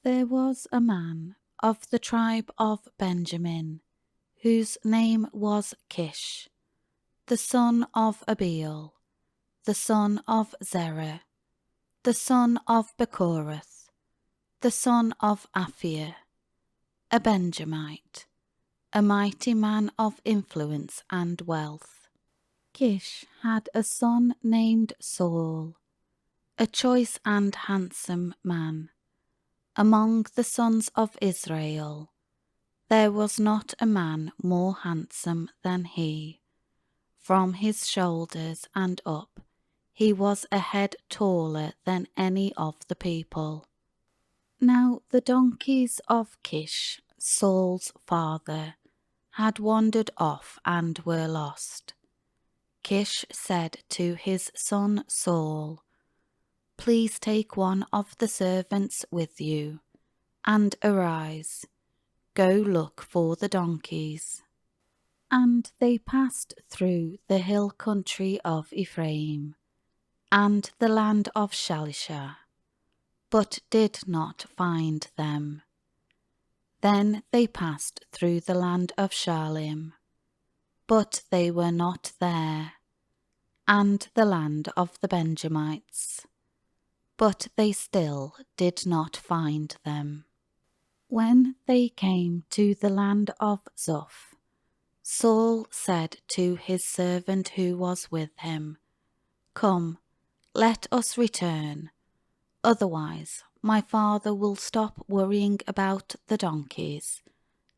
There was a man of the tribe of Benjamin, whose name was Kish, the son of Abiel, the son of Zerah, the son of Bechorath, the son of Aphiah, a Benjamite, a mighty man of influence and wealth. Kish had a son named Saul, a choice and handsome man. Among the sons of Israel, there was not a man more handsome than he. From his shoulders and up, he was a head taller than any of the people. Now the donkeys of Kish, Saul's father, had wandered off and were lost. Kish said to his son Saul, "Please take one of the servants with you, and arise, go look for the donkeys." And they passed through the hill country of Ephraim, and the land of Shalisha, but did not find them. Then they passed through the land of Shalim, but they were not there, and the land of the Benjamites, but they still did not find them. When they came to the land of Zuph, Saul said to his servant who was with him, "Come, let us return, otherwise my father will stop worrying about the donkeys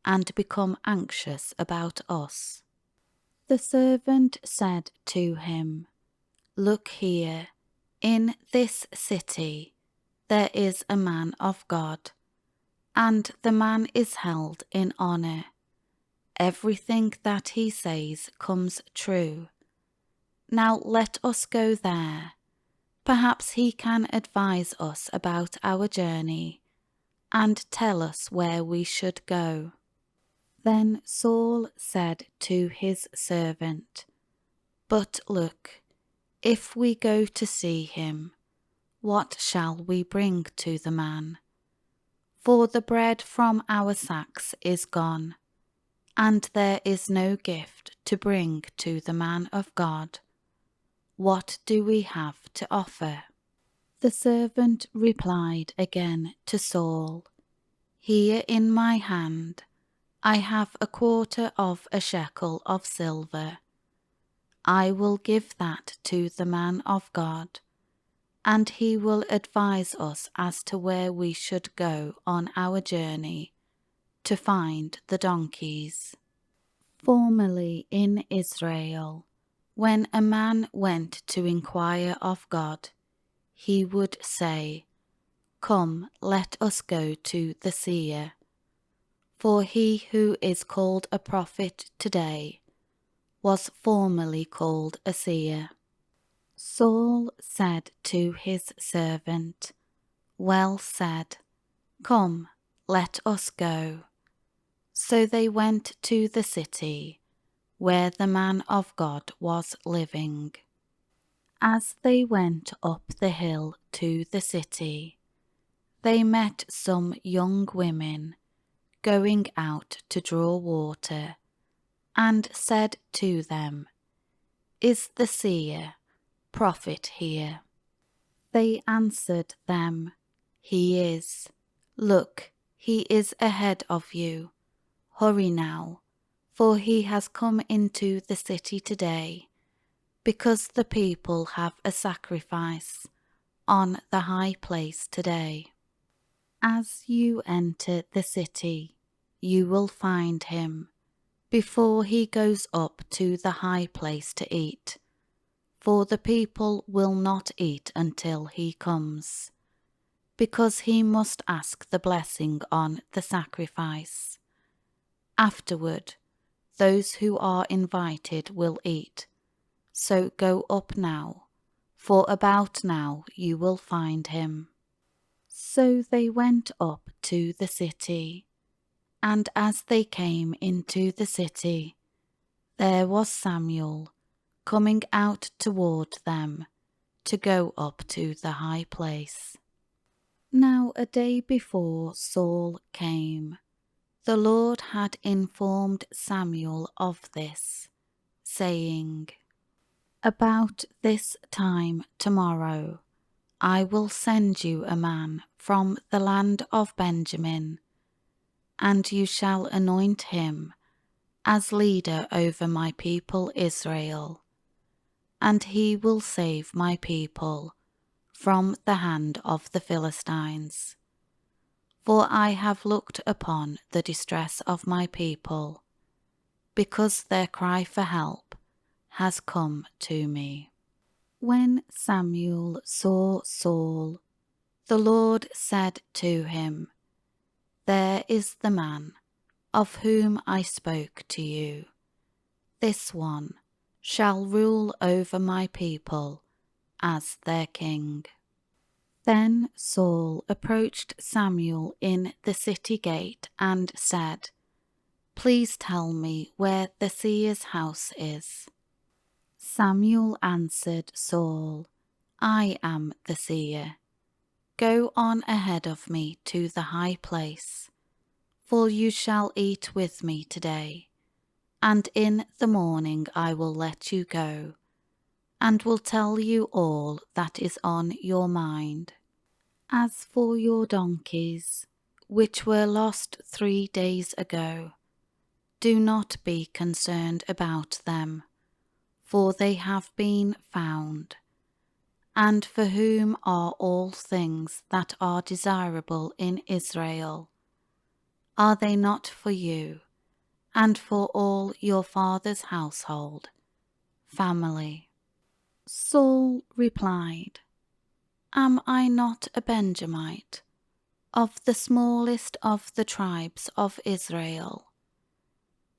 and become anxious about us." The servant said to him, "Look here, in this city there is a man of God, and the man is held in honor. Everything that he says comes true. Now let us go there. Perhaps he can advise us about our journey and tell us where we should go." Then Saul said to his servant, "But look, if we go to see him, what shall we bring to the man? For the bread from our sacks is gone, and there is no gift to bring to the man of God. What do we have to offer?" The servant replied again to Saul, "Here in my hand I have 1/4 of a shekel of silver. I will give that to the man of God, and he will advise us as to where we should go on our journey to find the donkeys." Formerly in Israel, when a man went to inquire of God, he would say, "Come, let us go to the seer." For he who is called a prophet today was formerly called a seer. Saul said to his servant, "Well said, come, let us go." So they went to the city where the man of God was living. As they went up the hill to the city, they met some young women going out to draw water, and said to them, "Is the seer, prophet here?" They answered them, "He is. Look, he is ahead of you. Hurry now, for he has come into the city today, because the people have a sacrifice on the high place today. As you enter the city, you will find him, before he goes up to the high place to eat, for the people will not eat until he comes, because he must ask the blessing on the sacrifice. Afterward, those who are invited will eat, so go up now, for about now you will find him." So they went up to the city, and as they came into the city, there was Samuel coming out toward them to go up to the high place. Now a day before Saul came, the Lord had informed Samuel of this, saying, "About this time tomorrow I will send you a man from the land of Benjamin, and you shall anoint him as leader over my people Israel, and he will save my people from the hand of the Philistines. For I have looked upon the distress of my people, because their cry for help has come to me." When Samuel saw Saul, the Lord said to him, "There is the man of whom I spoke to you. This one shall rule over my people as their king." Then Saul approached Samuel in the city gate and said, "Please tell me where the seer's house is." Samuel answered Saul, "I am the seer. Go on ahead of me to the high place, for you shall eat with me today, and in the morning I will let you go, and will tell you all that is on your mind. As for your donkeys, which were lost 3 days ago, do not be concerned about them, for they have been found. And for whom are all things that are desirable in Israel? Are they not for you, and for all your father's household, family?" Saul replied, "Am I not a Benjamite, of the smallest of the tribes of Israel?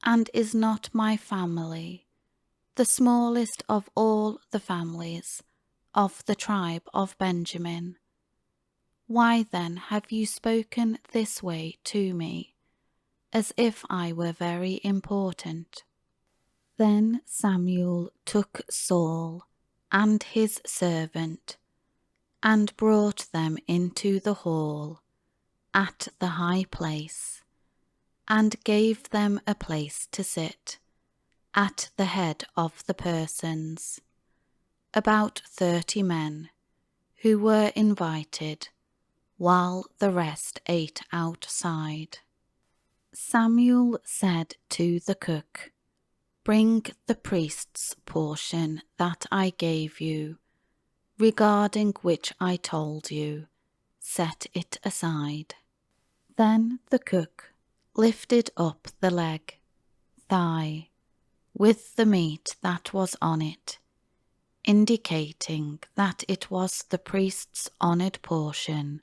And is not my family the smallest of all the families of the tribe of Benjamin? Why then have you spoken this way to me, as if I were very important?" Then Samuel took Saul and his servant, and brought them into the hall at the high place, and gave them a place to sit at the head of the persons, about 30 men, who were invited, while the rest ate outside. Samuel said to the cook, "Bring the priest's portion that I gave you, regarding which I told you, set it aside." Then the cook lifted up the leg, thigh, with the meat that was on it, indicating that it was the priest's honoured portion,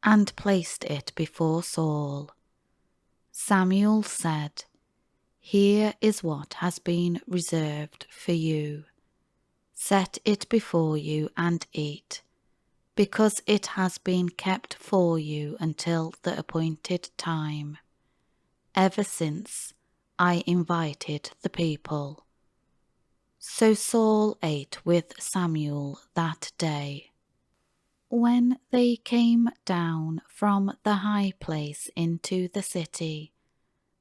and placed it before Saul. Samuel said, "Here is what has been reserved for you. Set it before you and eat, because it has been kept for you until the appointed time, ever since I invited the people." So Saul ate with Samuel that day. When they came down from the high place into the city,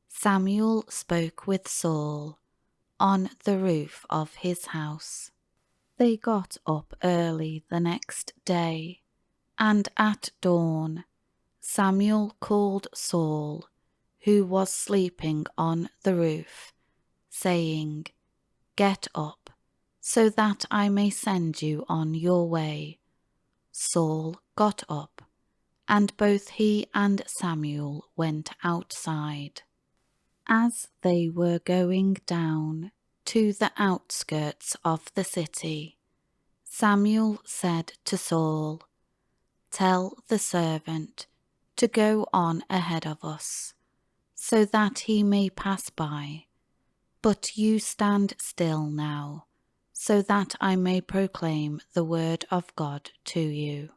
Samuel spoke with Saul on the roof of his house. They got up early the next day, and at dawn Samuel called Saul, who was sleeping on the roof, saying, "Get up, so that I may send you on your way." Saul got up, and both he and Samuel went outside. As they were going down to the outskirts of the city, Samuel said to Saul, "Tell the servant to go on ahead of us, so that he may pass by, but you stand still now, so that I may proclaim the word of God to you."